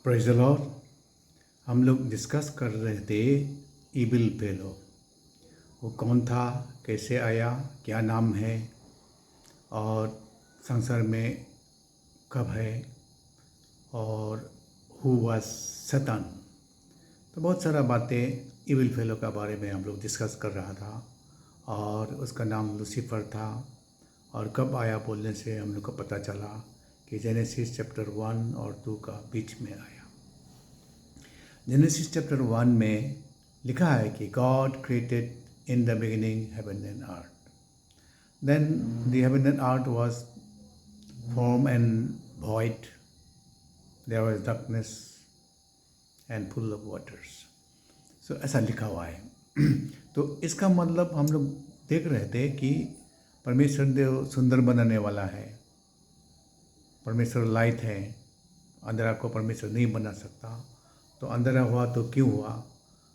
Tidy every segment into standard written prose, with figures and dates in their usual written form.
Praise the Lord. हम लोग discuss कर रहे थे इविल फेलो। वो कौन था, कैसे आया, क्या नाम है और संसार में कब है और हु वाज शैतान। तो बहुत सारा बातें इविल फेलो का बारे में हम लोग डिस्कस कर रहा था और उसका नाम लूसीफर था। और कब आया बोलने से हम लोग को पता चला कि जेनेसिस चैप्टर 1 और 2 का बीच में आया। जेनेसिस चैप्टर 1 में लिखा है कि God created in the beginning heaven and earth. Then the heaven and earth was form and void. There was darkness and full of waters. So ऐसा लिखा हुआ है। तो इसका मतलब हम लोग देख रहे थे कि परमेश्वर देव सुंदर बनाने वाला है। परमेश्वर लाइट है, अंधेरा को परमेश्वर नहीं बना सकता। तो अंधेरा हुआ तो क्यों हुआ।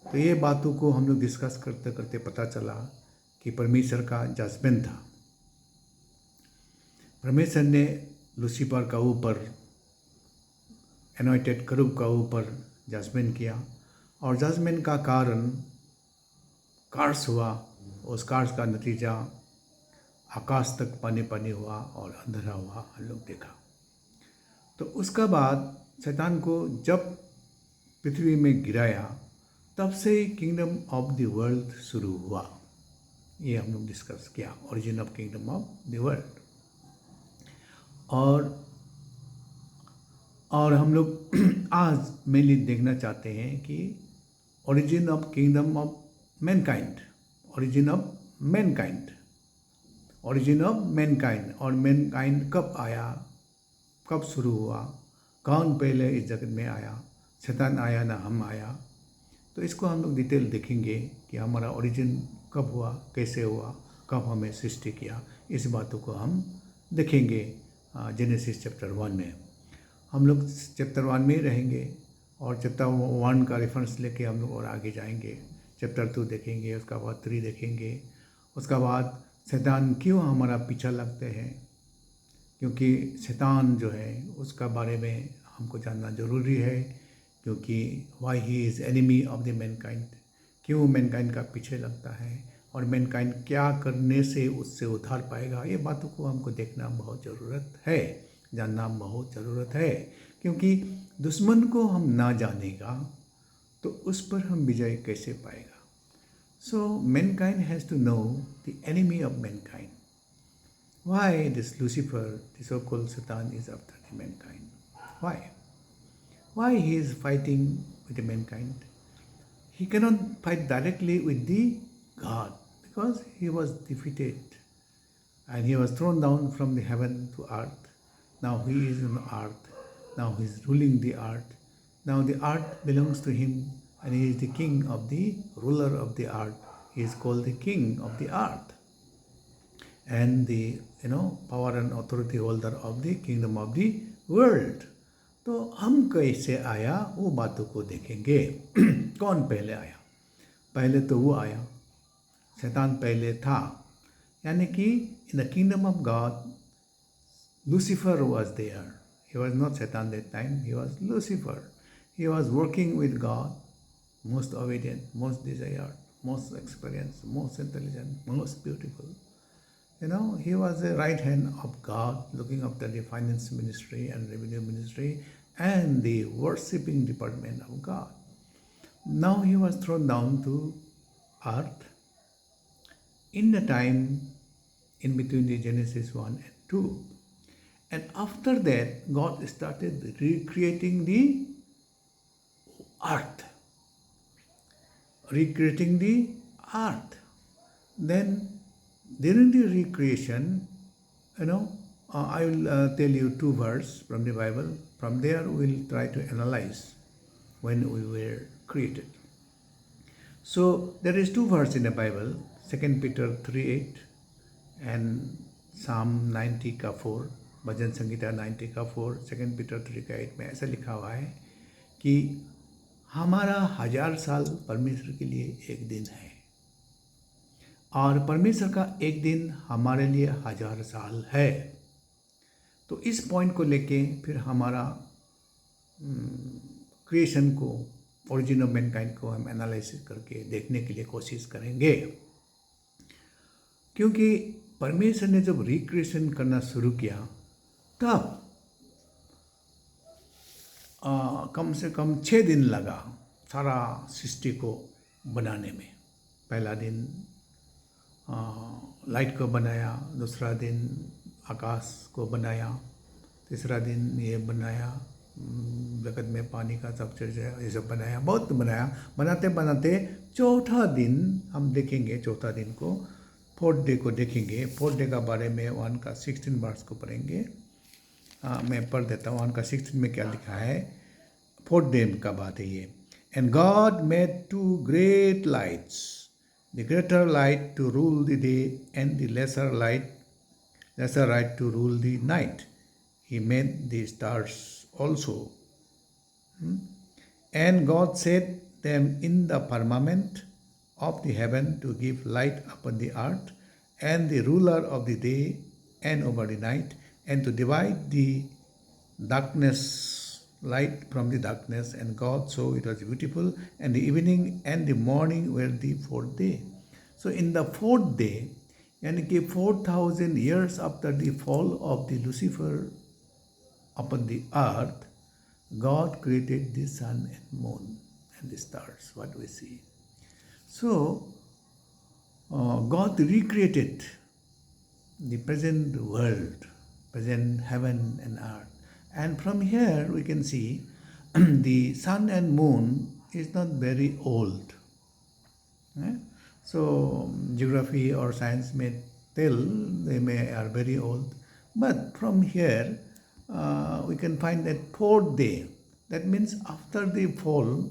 तो ये बातों को हम लोग डिस्कस करते करते पता चला कि परमेश्वर का जजमेंट था। परमेश्वर ने लूसीफर का ऊपर, एनॉइटेड करूब का ऊपर जजमेंट किया और जजमेंट का कारण कार्स हुआ। उस कार्स का नतीजा आकाश तक पानी पानी हुआ और अंधेरा हुआ, हम लोग देखा। तो उसका बाद शैतान को जब पृथ्वी में गिराया तब से किंगडम ऑफ द वर्ल्ड शुरू हुआ। ये हम लोग डिस्कस किया, origin of kingdom of the world. और हम लोग आज मेनली देखना चाहते हैं कि origin of kingdom of Mankind, origin of Mankind, origin of Mankind. और मैनकाइंड कब आया, कब शुरू हुआ, कौन पहले इस जगत में आया, शैतान आया ना हम आया। तो इसको हम लोग डिटेल देखेंगे कि हमारा ओरिजिन कब हुआ, कैसे हुआ, कब हमें सृष्टि किया। इस बातों को हम देखेंगे जेनेसिस चैप्टर 1 में। हम लोग चैप्टर 1 में ही रहेंगे और चैप्टर 1 का रेफरेंस लेके हम लोग और आगे जाएंगे। चैप्टर 2 देखेंगे, उसका बाद 3 देखेंगे। उसका बाद शैतान क्यों हमारा पीछा लगते हैं, क्योंकि शैतान जो है उसका बारे में हमको जानना ज़रूरी है। क्योंकि why he is enemy of the Mankind, क्यों मैनकाइंड का पीछे लगता है और मैनकाइंड क्या करने से उससे उधार पाएगा। ये बातों को हमको देखना बहुत ज़रूरत है, जानना बहुत ज़रूरत है। क्योंकि दुश्मन को हम ना जानेगा तो उस पर हम विजय कैसे पाएगा। So mankind has to know the enemy of mankind. Why this Lucifer, the so-called Satan, is after the mankind? Why? Why he is fighting with the mankind? He cannot fight directly with the God because he was defeated and he was thrown down from the heaven to earth. Now he is on earth. Now he is ruling the earth. Now the earth belongs to him and he is the king of the ruler of the earth. He is called the king of the earth and the power and authority holder of the kingdom of the world. तो हम कैसे आया वो बातों को देखेंगे। कौन पहले आया? पहले तो वो आया, शैतान पहले था। यानी कि in the kingdom of God Lucifer was there. He was not शैतान that time, he was Lucifer. He was working with God, most obedient, most desired, most experience, most intelligent, most beautiful. He was the right hand of God, looking after the finance ministry and revenue ministry and the worshipping department of God. Now he was thrown down to earth in the time in between the Genesis 1 and 2. And after that, God started recreating the earth. Recreating the earth. Then during the recreation, I will tell you 2 verses from the Bible. From there, we will try to analyze when we were created. So there is 2 verses in the Bible, 2 Peter 3:8 and Psalm 90 का 4, भजन संगीता 90 का 4, 2 Peter 3 का 8 में ऐसा लिखा हुआ है कि हमारा 1000 साल परमेश्वर के लिए एक दिन है और परमेश्वर का एक दिन हमारे लिए 1000 साल है। तो इस पॉइंट को लेके फिर हमारा क्रिएशन को, ओरिजिन ऑफ मैनकाइंड को हम एनालिसिस करके देखने के लिए कोशिश करेंगे। क्योंकि परमेश्वर ने जब रिक्रिएशन करना शुरू किया तब कम से कम 6 दिन लगा सारा सृष्टि को बनाने में। पहला दिन लाइट को बनाया, दूसरा दिन आकाश को बनाया, तीसरा दिन ये बनाया, जगत में पानी का स्ट्रक्चर ये सब बनाया, बहुत बनाया। बनाते बनाते चौथा दिन हम देखेंगे, चौथा दिन को, फोर्थ डे को देखेंगे। फोर्थ डे का बारे में 1 का 16 वर्स को पढ़ेंगे। मैं पढ़ देता हूँ 1 का 16 में क्या लिखा है। फोर्थ डे का बात है ये। And God made 2 great lights, the greater light to rule the day and the lesser light to rule the night. He made the stars also. And God set them in the firmament of the heaven to give light upon the earth, and the ruler of the day and over the night, and to divide the light from the darkness. And God saw it was beautiful, and the evening and the morning were the fourth day. So in the fourth day, and 4,000 years after the fall of the Lucifer upon the earth, God created the sun and moon and the stars, what we see. So God recreated the present world, present heaven and earth. And from here we can see the sun and moon is not very old. So geography or science may tell they are very old. But from here we can find that fourth day, that means after the fall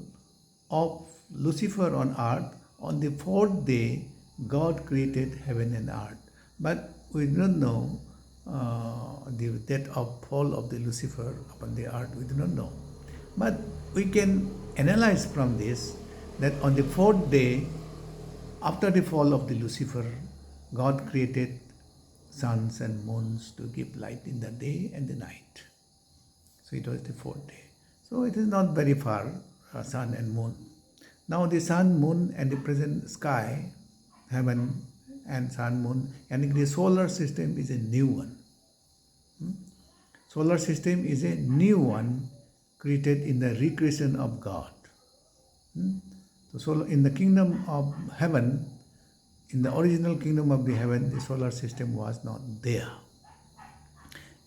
of Lucifer on earth, on the fourth day God created heaven and earth. But we do not know the date of fall of the Lucifer upon the earth, we do not know. But we can analyze from this that on the fourth day after the fall of the Lucifer, God created suns and moons to give light in the day and the night. So it was the fourth day. So it is not very far, sun and moon. Now the sun, moon and the present sky, heaven and sun, moon, and the solar system is a new one. Solar system is a new one created in the recreation of God. So in the kingdom of heaven, in the original kingdom of the heaven, the solar system was not there.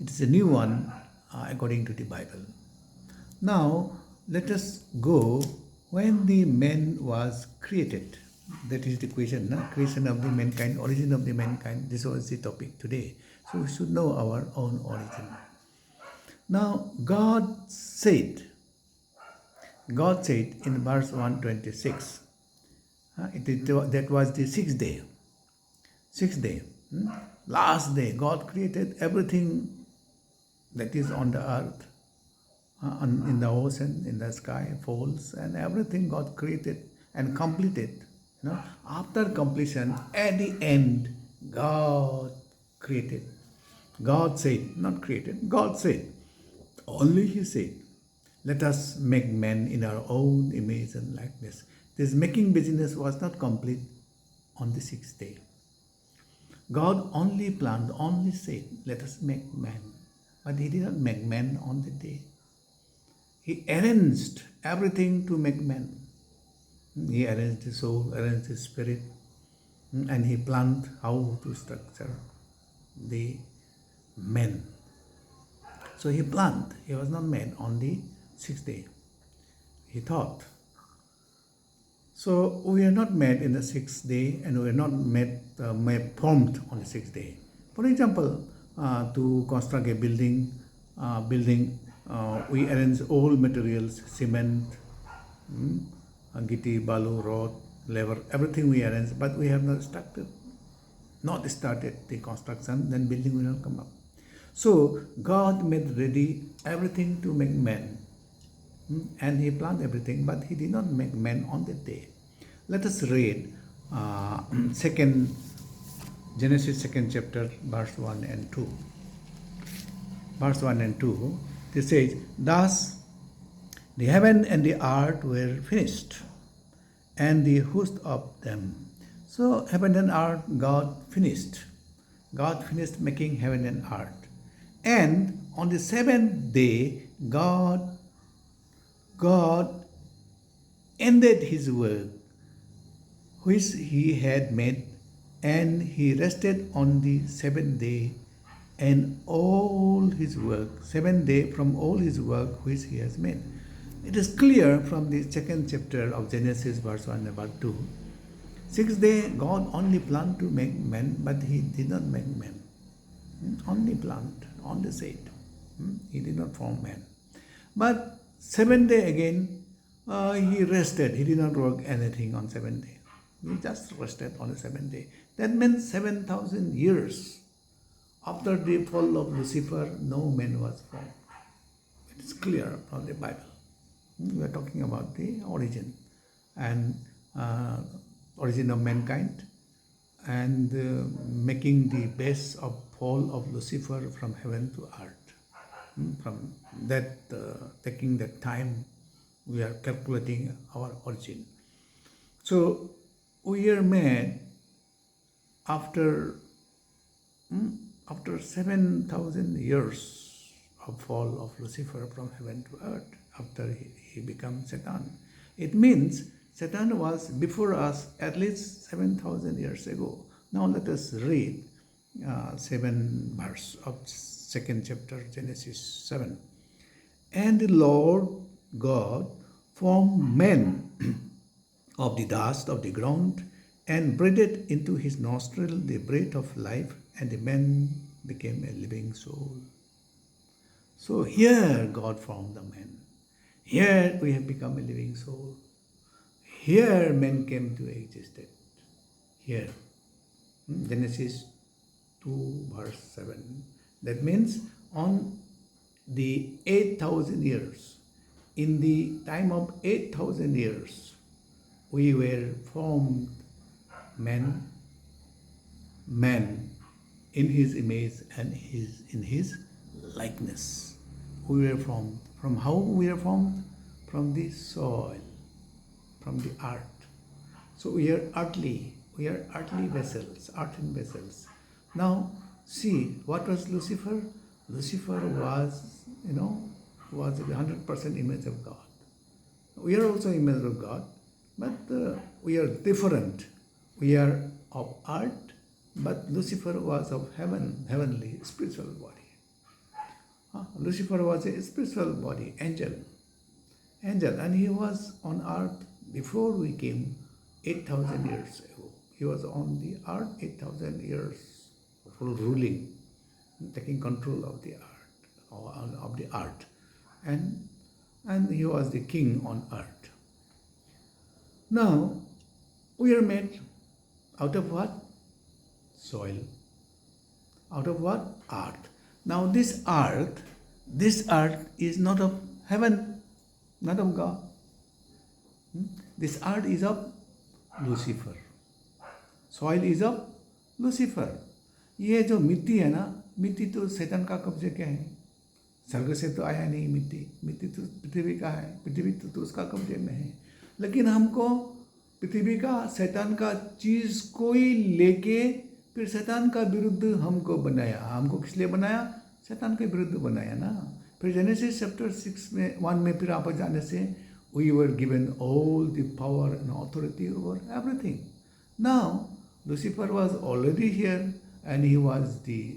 It is a new one according to the Bible. Now let us go when the man was created. That is the question, creation of the mankind, origin of the mankind. This was the topic today. So we should know our own origin. Now God said in verse 126, that was the sixth day. Last day, God created everything that is on the earth, in the ocean, in the sky, falls, and everything God created and completed. After completion, at the end, God created. God said, not created, God said. Only He said, let us make man in our own image and likeness. This making business was not complete on the sixth day. God only planned, only said, let us make man. But He did not make man on the day. He arranged everything to make man. He arranged the soul, arranged the spirit, and He planned how to structure the man. So He planned. He was not made on the sixth day. He thought. So we are not made in the sixth day, and we are not formed on the sixth day. For example, to construct a building, we arrange all materials, cement, gitti, balu, rod, lever, everything we arrange, but we have not started the construction, then building will not come up. So God made ready everything to make man, and He planned everything, but He did not make man on that day. Let us read Genesis 2nd chapter, verse 1 and 2. Verse 1 and 2, it says, thus The heaven and the earth were finished, and the host of them. So heaven and earth, God finished. God finished making heaven and earth. And on the seventh day, God ended his work which he had made, and he rested on the seventh day and all his work, seventh day from all his work which he has made. It is clear from the second chapter of Genesis, verse 1 and verse 2. Sixth day, God only planned to make man, but he did not make man. Only planned, only said. He did not form man. But seventh day again, he rested. He did not work anything on seventh day. He just rested on the seventh day. That means 7,000 years after the fall of Lucifer, no man was formed. It is clear from the Bible. We are talking about the origin and origin of mankind, and making the base of fall of Lucifer from heaven to earth. From that, taking that time, we are calculating our origin. So we are made after 7,000 years of fall of Lucifer from heaven to earth, after he becomes Satan. It means Satan was before us at least 7,000 years ago. Now let us read 7 verse of second chapter, Genesis 7. And the Lord God formed man of the dust of the ground and breathed into his nostril the breath of life, and the man became a living soul. So here God formed the man. Here we have become a living soul. Here man came to existence. Here. Genesis 2 verse 7. That means on the 8,000 years, in the time of 8,000 years, we were formed man in his image and in his likeness. We were formed. From how we are formed? From the soil, from the earth. So we are earthly vessels, earthen vessels. Now see, what was Lucifer? Lucifer was, was the 100% image of God. We are also image of God, but we are different. We are of earth, but Lucifer was of heavenly, spiritual body. Lucifer was a spiritual body, angel, and he was on earth before we came 8,000 years ago. He was on the earth 8,000 years, ruling, taking control of the earth, and he was the king on earth. Now we are made out of what? Soil. Out of what? Earth. Now this earth is not of heaven, not of God. This earth is of Lucifer. Soil is of Lucifer. ये जो मिट्टी है ना, मिट्टी तो शैतान का कब्जे क्या है? स्वर्ग से तो आया नहीं मिट्टी तो पृथ्वी का है, पृथ्वी तो उसका कब्जे में है. लेकिन हमको पृथ्वी का, शैतान का चीज कोई लेके फिर शैतान का विरुद्ध हमको बनाया. हमको किस लिए बनाया? शैतान के विरुद्ध बनाया ना. फिर जेनेसिस चैप्टर 1 में फिर आप जाने से we were given all the power and authority over everything. Now Lucifer was already here, and he was the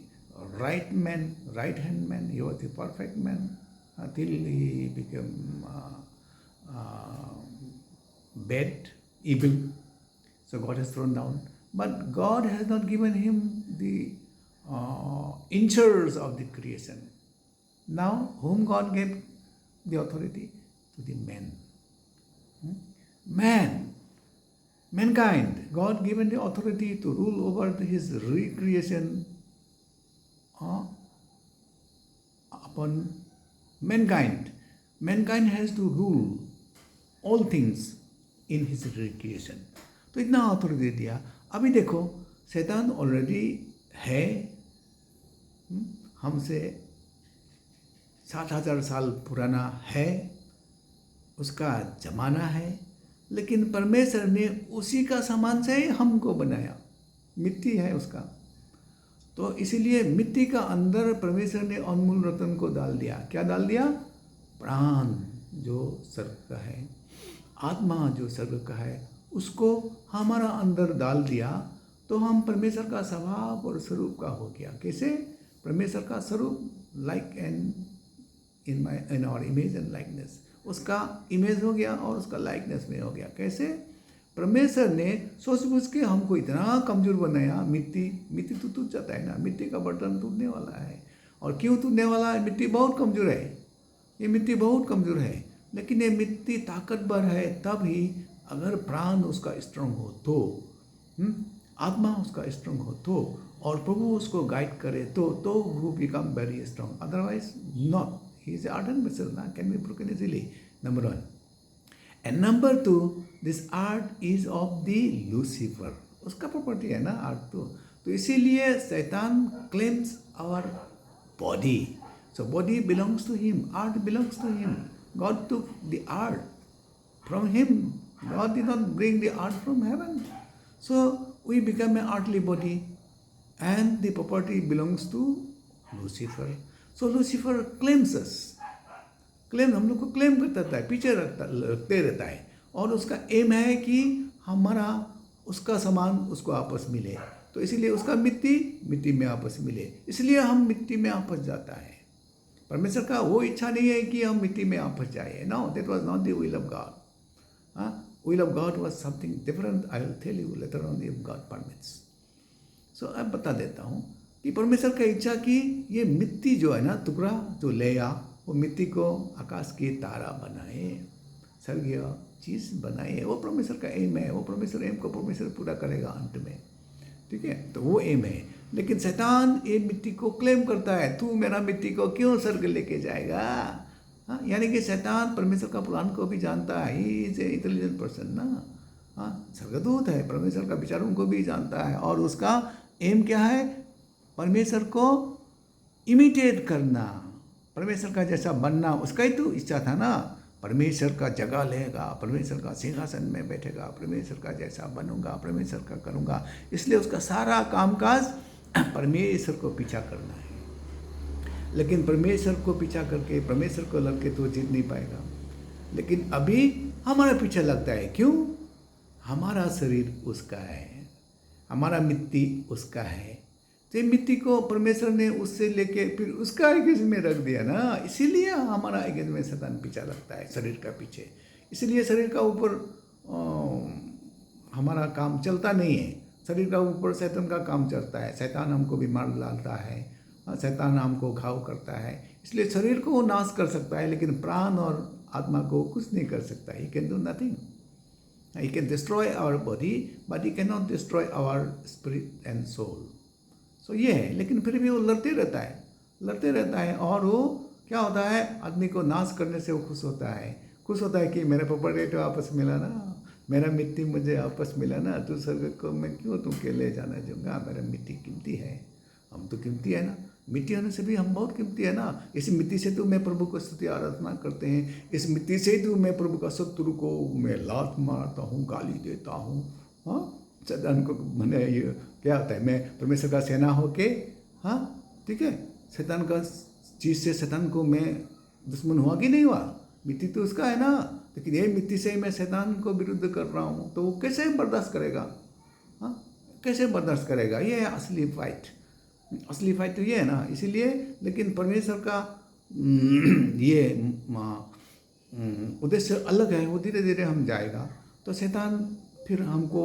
right hand man. He was the perfect man until he became bad, evil. So God has thrown down. But God has not given him the inches of the creation. Now, whom God gave the authority? To the man. Mankind. God given the authority to rule over his recreation upon mankind. Mankind has to rule all things in his recreation. तो इतना authority दिया. अभी देखो, शैतान already है, हमसे 60,000 साल पुराना है, उसका जमाना है, लेकिन परमेश्वर ने उसी का सामान से ही हमको बनाया, मिट्टी है उसका। तो इसीलिए मिट्टी का अंदर परमेश्वर ने अनमोल रत्न को डाल दिया। क्या डाल दिया? प्राण जो स्वर्ग का है, आत्मा जो स्वर्ग का है, उसको हमारा अंदर डाल दिया। तो हम परमेश्वर का स्वभाव और स्वरूप का हो गया। कैसे? परमेश्वर का स्वरूप, like and in our image and likeness, उसका इमेज हो गया और उसका लाइकनेस में हो गया। कैसे? परमेश्वर ने सोच बूझ के हमको इतना कमजोर बनाया। मिट्टी तो टूट जाता है ना, मिट्टी का बर्तन टूटने वाला है। और क्यों टूटने वाला है? मिट्टी बहुत कमजोर है, ये मिट्टी बहुत कमजोर है। लेकिन ये मिट्टी ताकतवर है तब ही, अगर प्राण उसका स्ट्रांग हो तो, आत्मा उसका स्ट्रांग हो तो, और प्रभु उसको गाइड करे तो वो become very strong. Otherwise not. He is ardent vessel ना, can be broken easily, number 1। And number 2, this earth is of the Lucifer, उसका प्रॉपर्टी है ना आर्ट तो इसीलिए शैतान claims our body. So body belongs to him, earth belongs to him. God took the earth from him, God did not bring the earth from heaven. So we become a earthly body and the property belongs to Lucifer. So Lucifer claims us, हम लोग को claim करता रहता है, पीछे रखते रहता है। और उसका एम है कि हमारा उसका सामान उसको आपस मिले। तो इसीलिए उसका मिट्टी में आपस मिले, इसलिए हम मिट्टी में आपस जाता है। परमेश्वर का वो इच्छा नहीं है कि हम मिट्टी में आपस जाए। No, that was not the will of God. Will of God was something different. I will tell you later on if God permits. So अब बता देता हूँ कि परमेश्वर का इच्छा कि ये मिट्टी जो है ना, टुकड़ा जो लेया, वो मिट्टी को आकाश की तारा बनाए, स्वर्गीय चीज़ बनाए। वो परमेश्वर का एम है। वो परमेश्वर एम को परमेश्वर पूरा करेगा अंत में, ठीक है। तो वो एम है। लेकिन शैतान ये मिट्टी को क्लेम करता है, तू मेरा मिट्टी को क्यों स्वर्ग लेके जाएगा? हाँ, यानी कि शैतान परमेश्वर का प्लान को भी जानता है। He is a intelligent person ना। हाँ, स्वर्गदूत है, परमेश्वर का विचारों को भी जानता है। और उसका एम क्या है? परमेश्वर को इमिटेट करना, परमेश्वर का जैसा बनना। उसका ही तो इच्छा था ना, परमेश्वर का जगह लेगा, परमेश्वर का सिंहासन में बैठेगा, परमेश्वर का जैसा बनूंगा, परमेश्वर का करूंगा। इसलिए उसका सारा कामकाज परमेश्वर को पीछा करना है। लेकिन परमेश्वर को पीछा करके परमेश्वर को लग के तो जीत नहीं पाएगा। लेकिन अभी हमारा पीछे लगता है। क्यों? हमारा शरीर उसका है, हमारा मिट्टी उसका है। तो मिट्टी को परमेश्वर ने उससे लेके फिर उसका एगेंस्ट में रख दिया ना, इसीलिए हमारा एगेंस्ट में शैतान पीछा लगता है, शरीर का पीछे। इसलिए शरीर का ऊपर हमारा काम चलता नहीं है। शरीर का ऊपर शैतान का काम चलता है। शैतान हमको बीमार डालता है, शैतान हमको घाव करता है। इसलिए शरीर को वो नाश कर सकता है, लेकिन प्राण और आत्मा को कुछ नहीं कर सकता। He can do nothing. He can destroy our body, but he can not destroy our spirit and soul. So ये है। लेकिन फिर भी वो लड़ते रहता है। और वो क्या होता है? आदमी को नाश करने से वो खुश होता है कि मेरा प्रॉपर्टी तो वापस मिला ना, मेरा मिट्टी मुझे वापस मिला ना, तो स्वर्ग को मैं क्यों तुमके ले जाना चाहूँगा? मेरा मिट्टी कीमती है, हम तो कीमती है ना। मिट्टी होने से भी हम बहुत कीमती है ना। इस मिट्टी से तो मैं प्रभु को स्तुति आराधना करते हैं। इस मिट्टी से तो मैं प्रभु का शत्रु को मैं लात मारता हूँ, गाली देता हूँ। हाँ, शैतान को मैंने ये क्या होता है, मैं परमेश्वर का सेना होके, हाँ ठीक है, शैतान का चीज़ से शैतान को मैं दुश्मन हुआ कि नहीं हुआ? मिट्टी तो उसका है ना। लेकिन ये मिट्टी से मैं शैतान को विरुद्ध कर रहा हूँ, तो वो कैसे बर्दाश्त करेगा? हाँ, कैसे बर्दाश्त करेगा? ये है असली फाइट। असली फाइट तो ये है ना। इसीलिए लेकिन परमेश्वर का ये उद्देश्य अलग है। वो धीरे धीरे हम जाएगा। तो शैतान फिर हमको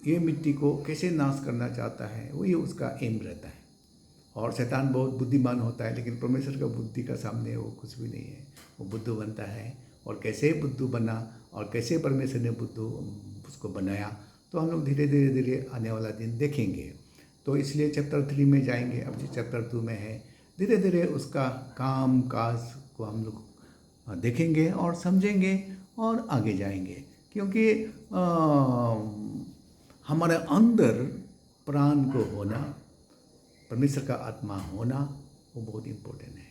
ये मिट्टी को कैसे नाश करना चाहता है, वो ये उसका एम रहता है। और शैतान बहुत बुद्धिमान होता है, लेकिन परमेश्वर का बुद्धि का सामने वो कुछ भी नहीं है। वो बुद्धू बनता है। और कैसे बुद्धू बना और कैसे परमेश्वर ने बुद्धू उसको बनाया, तो हम लोग धीरे धीरे आने वाला दिन देखेंगे। तो इसलिए चैप्टर 3 में जाएंगे। अब जो चैप्टर 2 में है, धीरे धीरे उसका काम काज को हम लोग देखेंगे और समझेंगे और आगे जाएंगे। क्योंकि हमारे अंदर प्राण को होना, परमेश्वर का आत्मा होना, वो बहुत इम्पोर्टेंट है।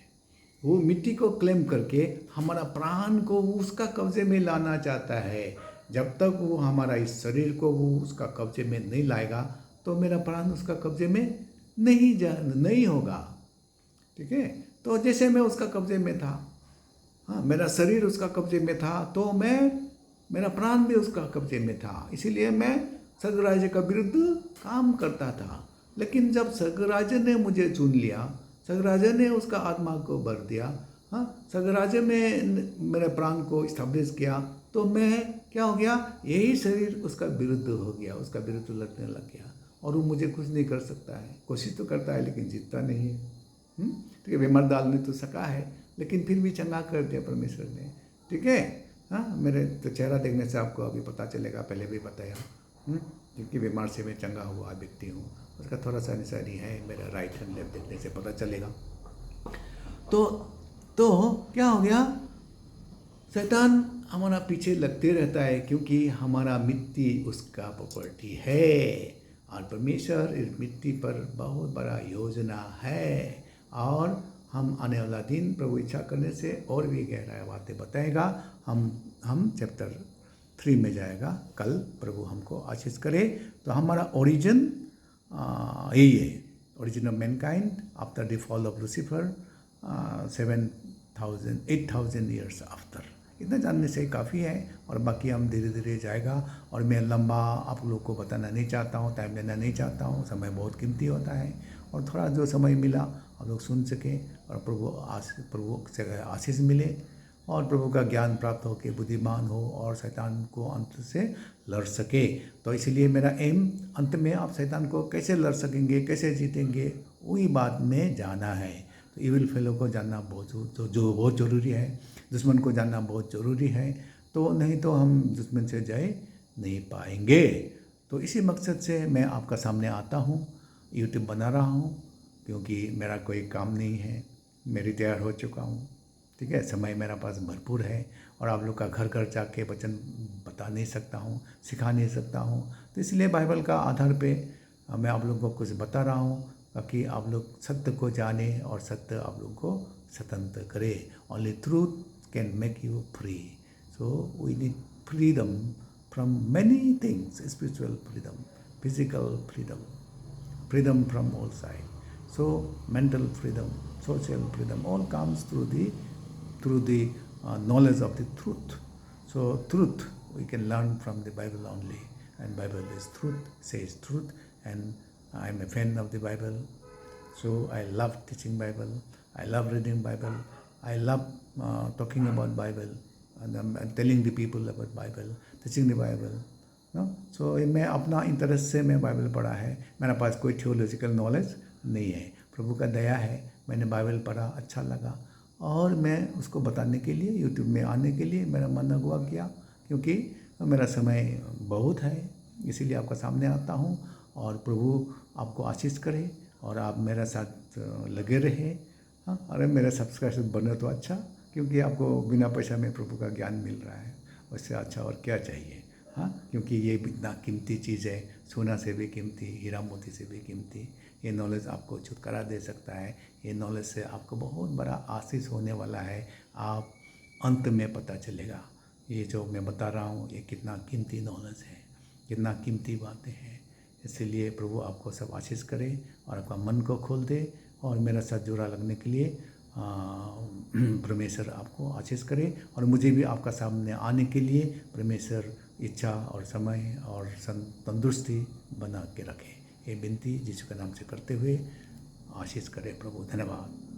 वो मिट्टी को क्लेम करके हमारा प्राण को वो उसका कब्जे में लाना चाहता है। जब तक वो हमारा इस शरीर को वो उसका कब्जे में नहीं लाएगा तो मेरा प्राण उसका कब्जे में नहीं होगा। ठीक है, तो जैसे मैं उसका कब्जे में था, हाँ, मेरा शरीर उसका कब्जे में था, तो मेरा प्राण भी उसका कब्जे में था। इसीलिए मैं स्वर्ग राज्य का विरुद्ध काम करता था। लेकिन जब स्वर्ग राज्य ने मुझे चुन लिया, स्वर्ग राज्य ने उसका आत्मा को भर दिया, हाँ, स्वर्ग राज्य में मेरे प्राण को स्टैब्लिश किया, तो मैं क्या हो गया, यही शरीर उसका विरुद्ध हो गया, उसका विरुद्ध लड़ने लग गया। और वो मुझे कुछ नहीं कर सकता है। कोशिश तो करता है लेकिन जीतता नहीं है। ठीक है, बीमार डालने तो सका है, लेकिन फिर भी चंगा कर दिया परमेश्वर ने। ठीक है, हाँ, मेरे तो चेहरा देखने से आपको अभी पता चलेगा, पहले भी बताया, क्योंकि बीमार से मैं चंगा हुआ व्यक्ति हूँ। उसका थोड़ा सा निशानी है, मेरा राइट हैंड लेफ्ट देखने से पता चलेगा। तो क्या हो गया, शैतान हमारा पीछे लगते रहता है, क्योंकि हमारा मिट्टी उसका प्रॉपर्टी है और परमेश्वर इस मिट्टी पर बहुत बड़ा योजना है। और हम आने वाला दिन प्रभु इच्छा करने से और भी गहरा बातें बताएगा। हम चैप्टर 3 में जाएगा कल, प्रभु हमको आशीष करे। तो हमारा ओरिजिन यही है, origin of Mankind after the fall of Lucifer 8,000 years after. इतना जानने से काफ़ी है, और बाकी हम धीरे धीरे जाएगा। और मैं लंबा आप लोग को बताना नहीं चाहता हूँ, टाइम लेना नहीं चाहता हूँ, समय बहुत कीमती होता है। और थोड़ा जो समय मिला आप लोग सुन सकें, और प्रभु से आशीष मिले, और प्रभु का ज्ञान प्राप्त हो के बुद्धिमान हो, और शैतान को अंत से लड़ सके। तो इसलिए मेरा एम, अंत में आप शैतान को कैसे लड़ सकेंगे, कैसे जीतेंगे, वही बात में जाना है। तो इविल फेलो को जानना बहुत ज़रूरी है, दुश्मन को जानना बहुत ज़रूरी है। तो नहीं तो हम दुश्मन से जय नहीं पाएंगे। तो इसी मकसद से मैं आपका सामने आता हूँ, यूट्यूब बना रहा हूँ, क्योंकि मेरा कोई काम नहीं है, मैं रिटायर हो चुका हूँ। ठीक है, समय मेरा पास भरपूर है, और आप लोग का घर घर जाके वचन बता नहीं सकता हूँ, सिखा नहीं सकता हूँ। तो इसलिए बाइबल का आधार पे मैं आप लोगों को कुछ बता रहा हूँ, ताकि आप लोग सत्य को जाने और सत्य आप लोग को स्वतंत्र करे। Only truth can make you free. So we need freedom from many things, spiritual freedom, physical freedom, freedom from all sides. So mental freedom, social freedom, all comes through the knowledge of the truth. So truth we can learn from the Bible only, and Bible is truth, says truth, and I am a fan of the Bible. So I love teaching Bible, I love reading Bible, I love talking about Bible, and I'm telling the people about Bible, teaching the Bible. सो मैं अपना interest से मैं Bible पढ़ा है, मेरे पास कोई theological knowledge नहीं है। प्रभु का दया है, मैंने बाइबल पढ़ा, अच्छा लगा, और मैं उसको बताने के लिए, यूट्यूब में आने के लिए मेरा मन अगुआ किया, क्योंकि मेरा समय बहुत है, इसीलिए आपका सामने आता हूँ। और प्रभु आपको आशीष करे, और आप मेरे साथ लगे रहे। हाँ, अरे मेरा सब्सक्राइबर बने तो अच्छा, क्योंकि आपको बिना पैसा में प्रभु का ज्ञान मिल रहा है, उससे अच्छा और क्या चाहिए। हाँ, क्योंकि ये इतना कीमती चीज़ है, सोना से भी कीमती, हीरा मोती से भी कीमती। ये नॉलेज आपको छुटकारा दे सकता है, ये नॉलेज से आपको बहुत बड़ा आशीष होने वाला है। आप अंत में पता चलेगा ये जो मैं बता रहा हूँ ये कितना कीमती नॉलेज है, कितना कीमती बातें हैं। इसलिए प्रभु आपको सब आशीष करे, और आपका मन को खोल दे, और मेरा साथ जुड़ा लगने के लिए परमेश्वर आपको आशीष करे, और मुझे भी आपका सामने आने के लिए परमेश्वर इच्छा और समय और तंदुरुस्ती बना के रखे। ये विनती यीशु के नाम से करते हुए आशीष करे प्रभु। धन्यवाद।